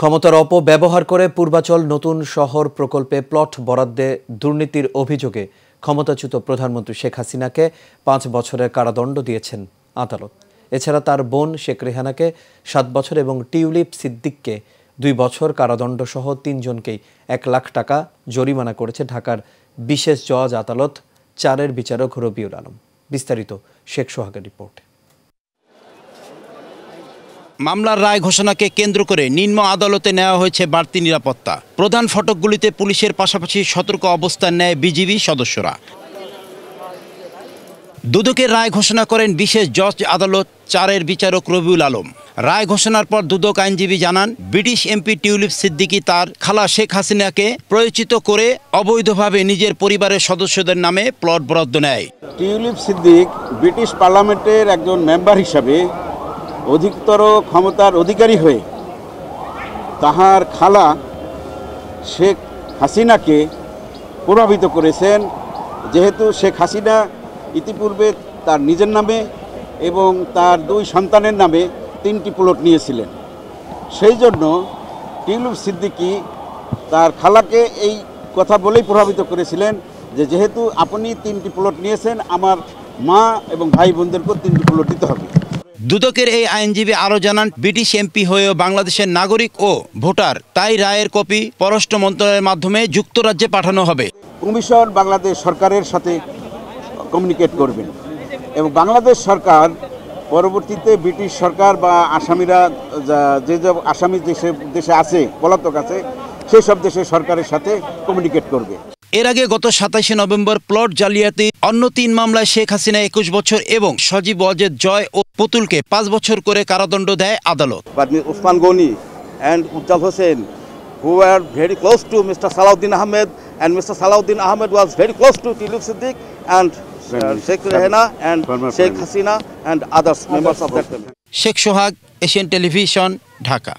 ক্ষমতার অপব্যবহার করে পূর্বাচল নতুন শহর প্রকল্পে প্লট বরাদ্দে দুর্নীতির অভিযোগে ক্ষমতাচ্যুত প্রধানমন্ত্রী শেখ হাসিনাকে ৫ বছরের কারাদণ্ড দিয়েছেন আদালত। এছাড়া তার বোন শেখ রেহানাকে ৭ বছর এবং টিউলিপ সিদ্দিককে ২ বছর কারাদণ্ড সহ ৩ জনকেই ১ লাখ টাকা জরিমানা করেছে ঢাকার বিশেষ জজ আদালত ৪-এর বিচারক রবিউল আলম। বিস্তারিত শেখ সোহাগের রিপোর্টে। মামলার রায় ঘোষণাকে কেন্দ্র করে নিম্ন আদালতে নেওয়া হয়েছে বাড়তি নিরাপত্তা। প্রধান ফটকগুলিতে পুলিশের পাশাপাশি সতর্ক অবস্থান নেয় বিজিবি সদস্যরা। দুদকের রায় ঘোষণা করেন বিশেষ জজ আদালত ৪-এর বিচারক রবিউল আলম। রায় ঘোষণার পর দুদক আইনজীবী জানান, ব্রিটিশ এমপি টিউলিপ সিদ্দিকী তার খালা শেখ হাসিনাকে প্ররোচিত করে অবৈধভাবে নিজের পরিবারের সদস্যদের নামে প্লট বরাদ্দ নেয়। টিউলিপ সিদ্দিক ব্রিটিশ পার্লামেন্টের একজন মেম্বার হিসাবে অধিকতর ক্ষমতার অধিকারী হয়ে তাহার খালা শেখ হাসিনাকে প্রভাবিত করেছেন। যেহেতু শেখ হাসিনা ইতিপূর্বে তার নিজের নামে এবং তার 2 সন্তানের নামে 3টি প্লট নিয়েছিলেন, সেই জন্য টিউলিপ সিদ্দিকী তার খালাকে এই কথা বলেই প্রভাবিত করেছিলেন যে যেহেতু আপনি 3টি প্লট নিয়েছেন, আমার মা এবং ভাই বোনদেরকেও 3টি প্লট দিতে হবে। দুদকের এই আইনজীবী আরও জানান, ব্রিটিশ এমপি হয়েও বাংলাদেশের নাগরিক ও ভোটার, তাই রায়ের কপি পররাষ্ট্র মন্ত্রণালয়ের মাধ্যমে যুক্তরাজ্যে পাঠানো হবে। কমিশন বাংলাদেশ সরকারের সাথে কমিউনিকেট করবেন এবং বাংলাদেশ সরকার পরবর্তীতে ব্রিটিশ সরকার বা আসামিরা যে আসামি দেশে আছে, পলাতক আছে, সেই সব দেশের সরকারের সাথে কমিউনিকেট করবে। এর আগে গত ২৭শে নভেম্বর প্লট জালিয়াতি অন্য ৩ মামলায় শেখ হাসিনা ২১ বছর এবং সজীব ওয়াজেদ জয় ও পুতুলকে 5 বছর করে কারাদণ্ড দেয় আদালত। Usman Ghani and Ujjal Hossain, who were very close to Mr. Salahuddin Ahmed, and Mr. Salahuddin Ahmed was very close to Tiulip Siddiq and Sheikh Rehana and Sheikh Hasina and others members of that family. Sheikh Sohag, Asian television, Dhaka.